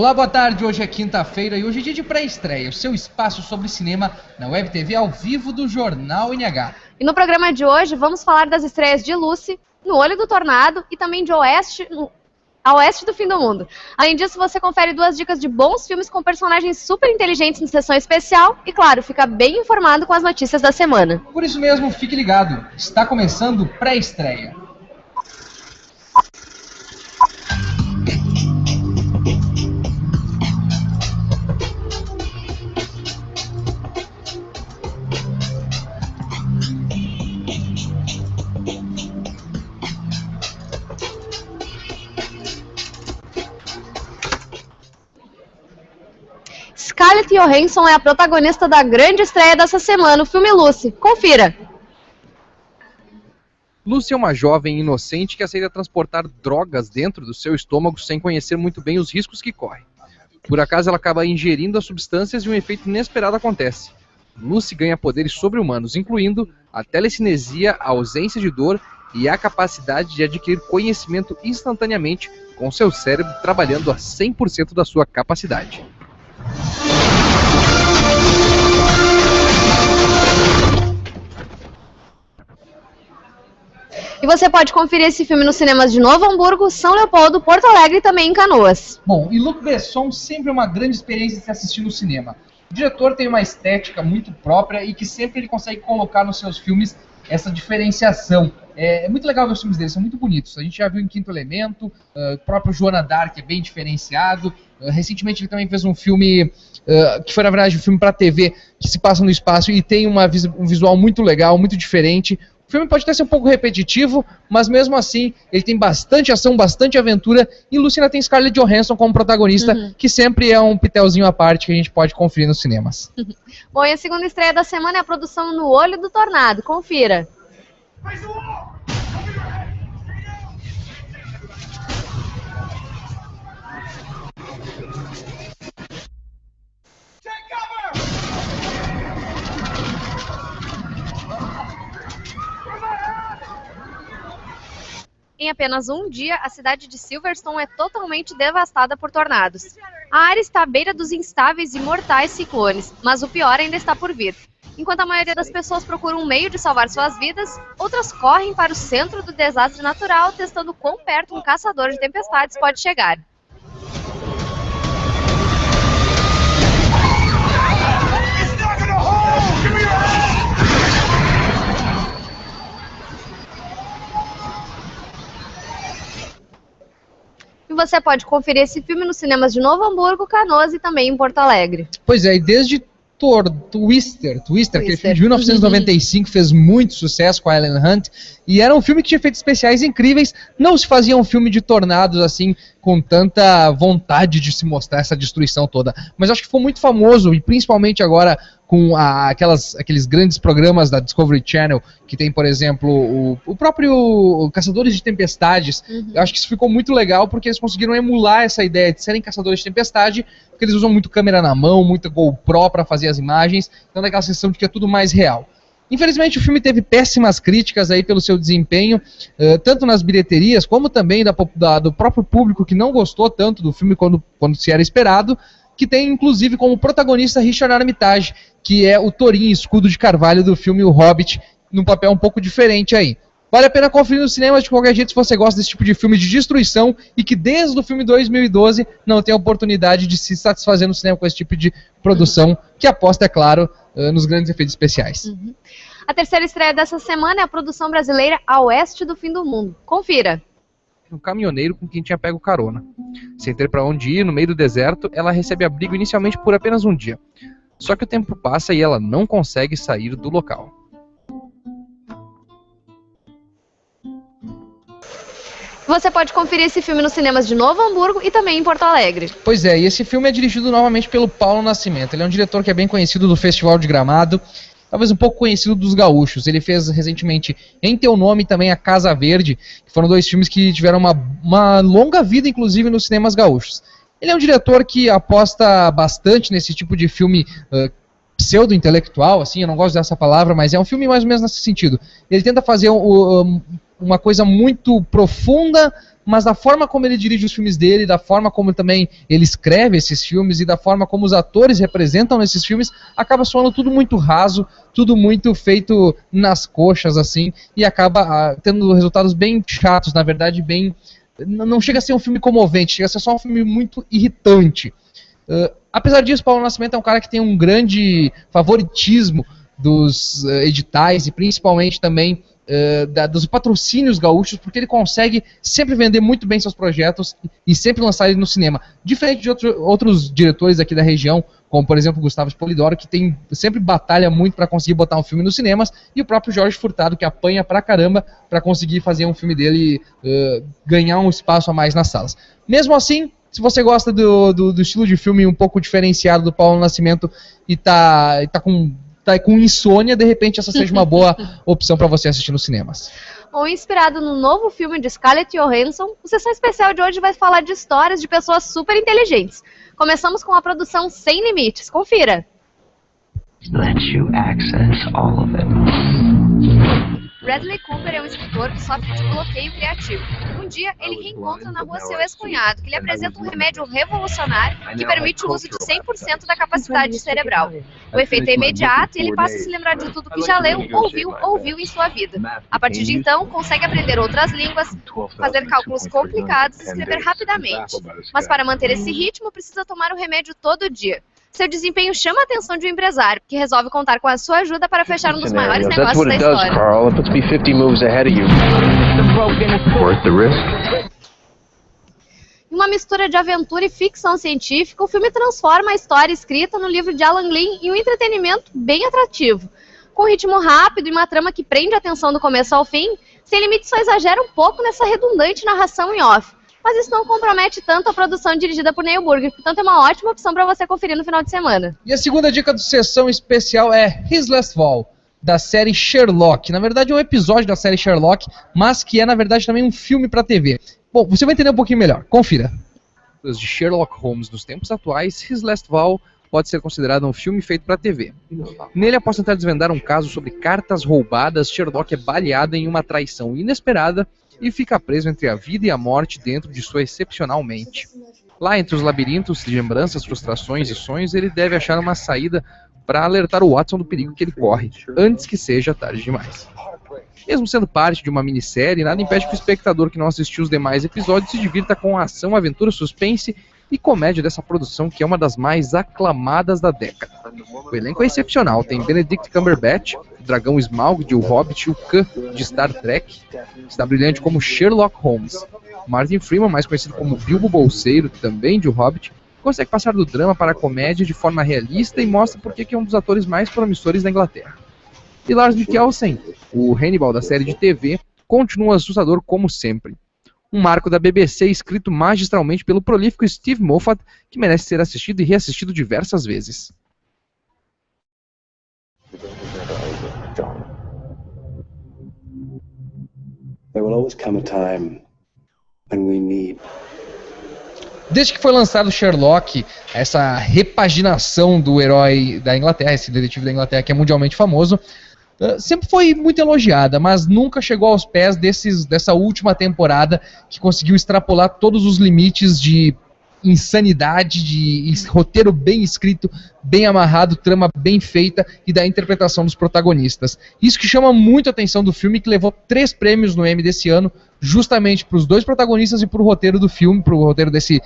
Olá, boa tarde. Hoje é quinta-feira e hoje é dia de pré-estreia, o seu espaço sobre cinema na Web TV ao vivo do Jornal NH. E no programa de hoje vamos falar das estreias de Lucy, No Olho do Tornado e também de A Oeste do Fim do Mundo. Além disso, você confere 2 dicas de bons filmes com personagens super inteligentes em sessão especial e, claro, fica bem informado com as notícias da semana. Por isso mesmo, fique ligado. Está começando pré-estreia. Scarlett Johansson é a protagonista da grande estreia dessa semana, o filme Lucy. Confira! Lucy é uma jovem inocente que aceita transportar drogas dentro do seu estômago sem conhecer muito bem os riscos que corre. Por acaso ela acaba ingerindo as substâncias e um efeito inesperado acontece. Lucy ganha poderes sobre-humanos, incluindo a telecinesia, a ausência de dor e a capacidade de adquirir conhecimento instantaneamente, com seu cérebro trabalhando a 100% da sua capacidade. E você pode conferir esse filme nos cinemas de Novo Hamburgo, São Leopoldo, Porto Alegre e também em Canoas. Bom, e Luc Besson sempre é uma grande experiência de se assistir no cinema. O diretor tem uma estética muito própria e que sempre ele consegue colocar nos seus filmes essa diferenciação. É muito legal ver os filmes dele, são muito bonitos. A gente já viu em Quinto Elemento, o próprio Joana Dark é bem diferenciado. Recentemente ele também fez um filme, que foi na verdade um filme para TV, que se passa no espaço e tem um visual muito legal, muito diferente. O filme pode até ser um pouco repetitivo, mas mesmo assim ele tem bastante ação, bastante aventura. E Lucy tem Scarlett Johansson como protagonista, que sempre é um pitelzinho à parte que a gente pode conferir nos cinemas. Bom, e a segunda estreia da semana é a produção No Olho do Tornado. Confira! Em apenas um dia, a cidade de Silverstone é totalmente devastada por tornados. A área está à beira dos instáveis e mortais ciclones, mas o pior ainda está por vir. Enquanto a maioria das pessoas procura um meio de salvar suas vidas, outras correm para o centro do desastre natural, testando quão perto um caçador de tempestades pode chegar. E você pode conferir esse filme nos cinemas de Novo Hamburgo, Canoas e também em Porto Alegre. Pois é, e desde Twister, aquele filme de 1995, fez muito sucesso com a Helen Hunt, e era um filme que tinha efeitos especiais incríveis. Não se fazia um filme de tornados assim, com tanta vontade de se mostrar essa destruição toda, mas acho que foi muito famoso, e principalmente agora com aqueles grandes programas da Discovery Channel, que tem, por exemplo, o próprio Caçadores de Tempestades. Eu acho que isso ficou muito legal, porque eles conseguiram emular essa ideia de serem caçadores de tempestade, porque eles usam muito câmera na mão, muita GoPro para fazer as imagens, então dá aquela sensação de que é tudo mais real. Infelizmente o filme teve péssimas críticas aí pelo seu desempenho, tanto nas bilheterias, como também do próprio público, que não gostou tanto do filme quando se era esperado, que tem inclusive como protagonista Richard Armitage, que é o Thorin Escudo de Carvalho do filme O Hobbit, num papel um pouco diferente aí. Vale a pena conferir nos cinemas de qualquer jeito se você gosta desse tipo de filme de destruição e que desde o filme 2012 não tem a oportunidade de se satisfazer no cinema com esse tipo de produção, que aposta, é claro, nos grandes efeitos especiais. A terceira estreia dessa semana é a produção brasileira A Oeste do Fim do Mundo. Confira! Um caminhoneiro com quem tinha pego carona. Sem ter para onde ir, no meio do deserto, ela recebe abrigo inicialmente por apenas um dia. Só que o tempo passa e ela não consegue sair do local. Você pode conferir esse filme nos cinemas de Novo Hamburgo e também em Porto Alegre. Pois é, e esse filme é dirigido novamente pelo Paulo Nascimento. Ele é um diretor que é bem conhecido do Festival de Gramado, talvez um pouco conhecido dos gaúchos. Ele fez recentemente Em Teu Nome e também A Casa Verde, que foram 2 filmes que tiveram uma longa vida, inclusive, nos cinemas gaúchos. Ele é um diretor que aposta bastante nesse tipo de filme pseudo-intelectual, assim, eu não gosto dessa palavra, mas é um filme mais ou menos nesse sentido. Ele tenta fazer uma coisa muito profunda, mas da forma como ele dirige os filmes dele, da forma como também ele escreve esses filmes e da forma como os atores representam nesses filmes, acaba soando tudo muito raso, tudo muito feito nas coxas, assim, e acaba tendo resultados bem chatos, na verdade, bem... Não chega a ser um filme comovente, chega a ser só um filme muito irritante. Apesar disso, Paulo Nascimento é um cara que tem um grande favoritismo dos editais e principalmente também dos patrocínios gaúchos, porque ele consegue sempre vender muito bem seus projetos e sempre lançar ele no cinema. Diferente de outros diretores aqui da região, como por exemplo Gustavo Spolidoro, que sempre batalha muito para conseguir botar um filme nos cinemas, e o próprio Jorge Furtado, que apanha pra caramba para conseguir fazer um filme dele ganhar um espaço a mais nas salas. Mesmo assim, se você gosta do estilo de filme um pouco diferenciado do Paulo Nascimento e tá com insônia, de repente essa seja uma boa opção para você assistir nos cinemas. Ou inspirado no novo filme de Scarlett Johansson, o Sessão Especial de hoje vai falar de histórias de pessoas super inteligentes. Começamos com a produção Sem Limites. Confira! Let you access all of it. Bradley Cooper é um escritor que sofre de bloqueio criativo. Um dia, ele reencontra na rua seu ex-cunhado, que lhe apresenta um remédio revolucionário que permite o uso de 100% da capacidade cerebral. O efeito é imediato e ele passa a se lembrar de tudo que já leu, ouviu em sua vida. A partir de então, consegue aprender outras línguas, fazer cálculos complicados e escrever rapidamente. Mas para manter esse ritmo, precisa tomar o remédio todo dia. Seu desempenho chama a atenção de um empresário, que resolve contar com a sua ajuda para fechar um dos maiores negócios da história. Em uma mistura de aventura e ficção científica, o filme transforma a história escrita no livro de Alan Lee em um entretenimento bem atrativo. Com um ritmo rápido e uma trama que prende a atenção do começo ao fim, Sem Limites só exagera um pouco nessa redundante narração em off. Mas isso não compromete tanto a produção dirigida por Neil Burger, portanto é uma ótima opção para você conferir no final de semana. E a segunda dica do Sessão Especial é His Last Fall, da série Sherlock. Na verdade é um episódio da série Sherlock, mas que é na verdade também um filme para TV. Bom, você vai entender um pouquinho melhor, confira. De Sherlock Holmes nos tempos atuais, His Last Fall pode ser considerado um filme feito para TV. Nele, após tentar desvendar um caso sobre cartas roubadas, Sherlock é baleado em uma traição inesperada e fica preso entre a vida e a morte dentro de sua excepcional mente. Lá entre os labirintos de lembranças, frustrações e sonhos, ele deve achar uma saída para alertar o Watson do perigo que ele corre, antes que seja tarde demais. Mesmo sendo parte de uma minissérie, nada impede que o espectador que não assistiu os demais episódios se divirta com a ação, aventura, suspense e comédia dessa produção, que é uma das mais aclamadas da década. O elenco é excepcional, tem Benedict Cumberbatch, o dragão Smaug de O Hobbit e o Khan de Star Trek, está brilhante como Sherlock Holmes. Martin Freeman, mais conhecido como Bilbo Bolseiro, também de O Hobbit, consegue passar do drama para a comédia de forma realista e mostra por que é um dos atores mais promissores da Inglaterra. E Lars Mikkelsen, o Hannibal da série de TV, continua assustador como sempre. Um marco da BBC escrito magistralmente pelo prolífico Steve Moffat, que merece ser assistido e reassistido diversas vezes. There will always come a time when we need. Desde que foi lançado Sherlock, essa repaginação do herói da Inglaterra, esse detetive da Inglaterra que é mundialmente famoso, sempre foi muito elogiada, mas nunca chegou aos pés dessa última temporada, que conseguiu extrapolar todos os limites de insanidade, de roteiro bem escrito, bem amarrado, trama bem feita e da interpretação dos protagonistas. Isso que chama muito a atenção do filme, que levou 3 prêmios no Emmy desse ano, justamente para os 2 protagonistas e para o roteiro do filme, para o roteiro desse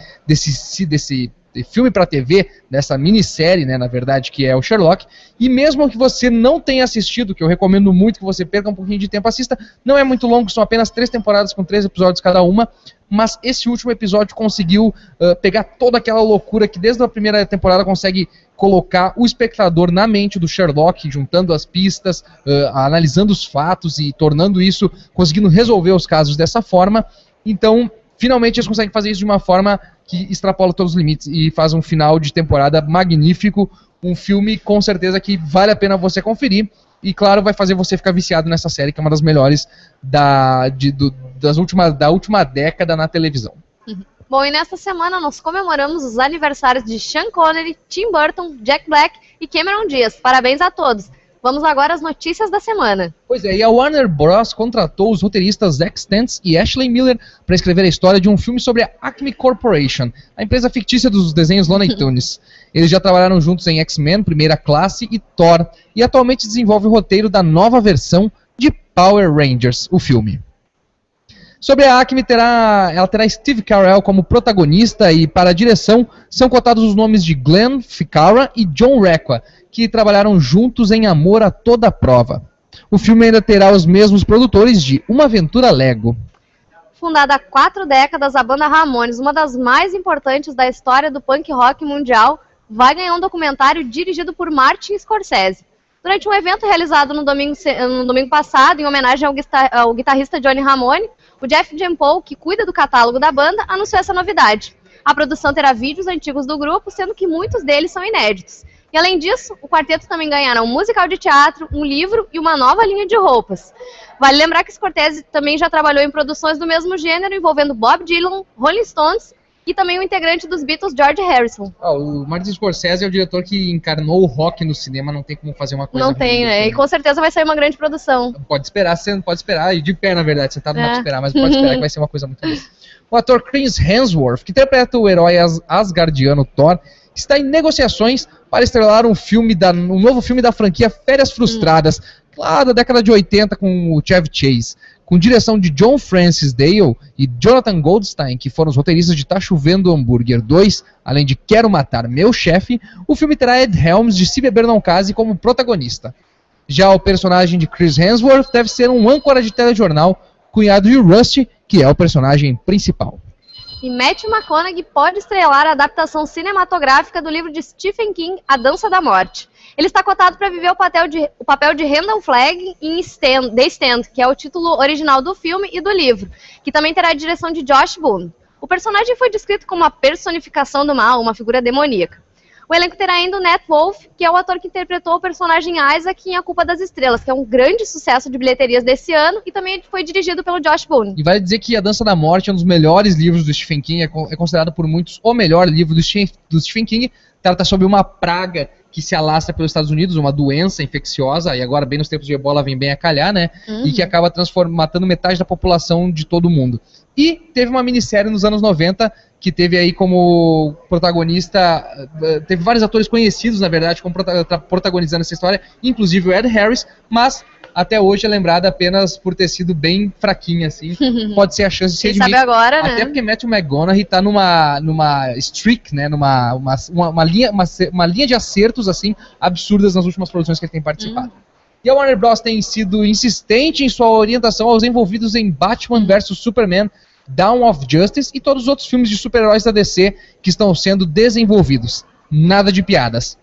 filme para TV, dessa minissérie, né, na verdade, que é o Sherlock. E mesmo que você não tenha assistido, que eu recomendo muito que você perca um pouquinho de tempo, assista. Não é muito longo, são apenas 3 temporadas com 3 episódios cada uma, mas esse último episódio conseguiu pegar toda aquela loucura que desde a primeira temporada consegue colocar o espectador na mente do Sherlock, juntando as pistas, analisando os fatos e tornando isso, conseguindo resolver os casos dessa forma. Então, finalmente eles conseguem fazer isso de uma forma que extrapola todos os limites e faz um final de temporada magnífico, um filme com certeza que vale a pena você conferir e claro, vai fazer você ficar viciado nessa série, que é uma das melhores da última década na televisão. Bom, e nesta semana nós comemoramos os aniversários de Sean Connery, Tim Burton, Jack Black e Cameron Diaz. Parabéns a todos! Vamos agora às notícias da semana. Pois é, e a Warner Bros. Contratou os roteiristas Zack Stantz e Ashley Miller para escrever a história de um filme sobre a Acme Corporation, a empresa fictícia dos desenhos Looney Tunes. Eles já trabalharam juntos em X-Men, Primeira Classe e Thor, e atualmente desenvolvem o roteiro da nova versão de Power Rangers, o filme. Sobre a Acme, ela terá Steve Carell como protagonista e para a direção são cotados os nomes de Glenn Ficarra e John Requa, que trabalharam juntos em Amor a Toda Prova. O filme ainda terá os mesmos produtores de Uma Aventura Lego. Fundada há 4 décadas, a banda Ramones, uma das mais importantes da história do punk rock mundial, vai ganhar um documentário dirigido por Martin Scorsese. Durante um evento realizado no domingo passado, em homenagem ao guitarrista Johnny Ramone, o Jeff Jampol, que cuida do catálogo da banda, anunciou essa novidade. A produção terá vídeos antigos do grupo, sendo que muitos deles são inéditos. E além disso, o quarteto também ganhará um musical de teatro, um livro e uma nova linha de roupas. Vale lembrar que Scorsese também já trabalhou em produções do mesmo gênero, envolvendo Bob Dylan, Rolling Stones e também o integrante dos Beatles, George Harrison. O Martin Scorsese é o diretor que encarnou o rock no cinema, não tem como fazer uma coisa. Não tem, né? E com certeza vai sair uma grande produção. Pode esperar, você não pode esperar, e de pé, na verdade, você não pode esperar, mas pode esperar que vai ser uma coisa muito boa. O ator Chris Hemsworth, que interpreta o herói asgardiano Thor, está em negociações para estrelar um novo filme da franquia Férias Frustradas, lá da década de 80 com o Chevy Chase. Com direção de John Francis Dale e Jonathan Goldstein, que foram os roteiristas de Tá Chovendo Hambúrguer 2, além de Quero Matar Meu Chefe, o filme terá Ed Helms de Se Beber Não Case como protagonista. Já o personagem de Chris Hemsworth deve ser um âncora de telejornal, cunhado de Rusty, que é o personagem principal. E Matthew McConaughey pode estrelar a adaptação cinematográfica do livro de Stephen King, A Dança da Morte. Ele está cotado para viver o papel de Randall Flagg em The Stand, que é o título original do filme e do livro, que também terá a direção de Josh Boone. O personagem foi descrito como a personificação do mal, uma figura demoníaca. O elenco terá ainda o Nat Wolff, que é o ator que interpretou o personagem Isaac em A Culpa das Estrelas, que é um grande sucesso de bilheterias desse ano e também foi dirigido pelo Josh Boone. E vale dizer que A Dança da Morte é um dos melhores livros do Stephen King, é considerado por muitos o melhor livro do Stephen King. Trata sobre uma praga que se alastra pelos Estados Unidos, uma doença infecciosa, e agora bem nos tempos de ebola vem bem a calhar, né? E que acaba matando metade da população de todo o mundo. E teve uma minissérie nos anos 90, que teve aí como protagonista, teve vários atores conhecidos, na verdade, como protagonizando essa história, inclusive o Ed Harris, mas até hoje é lembrada apenas por ter sido bem fraquinha, assim. Pode ser a chance de ser sabe agora, né? Até porque Matthew McConaughey tá numa streak, né? Uma linha de acertos, assim, absurdas nas últimas produções que ele tem participado. E a Warner Bros. Tem sido insistente em sua orientação aos envolvidos em Batman vs Superman, Dawn of Justice e todos os outros filmes de super-heróis da DC que estão sendo desenvolvidos. Nada de piadas.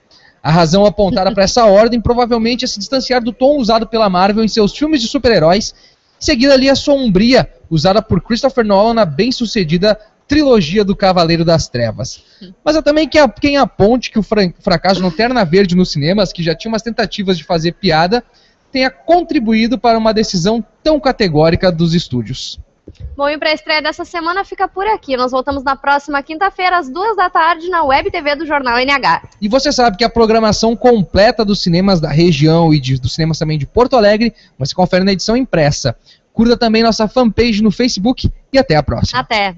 A razão apontada para essa ordem provavelmente é se distanciar do tom usado pela Marvel em seus filmes de super-heróis, seguida ali a sombria usada por Christopher Nolan na bem-sucedida trilogia do Cavaleiro das Trevas. Mas é também quem aponte que o fracasso de Lanterna Verde nos cinemas, que já tinha umas tentativas de fazer piada, tenha contribuído para uma decisão tão categórica dos estúdios. Bom, e para a estreia dessa semana fica por aqui. Nós voltamos na próxima quinta-feira, às 14h, na Web TV do Jornal NH. E você sabe que a programação completa dos cinemas da região e dos cinemas também de Porto Alegre, você confere na edição impressa. Curta também nossa fanpage no Facebook e até a próxima. Até!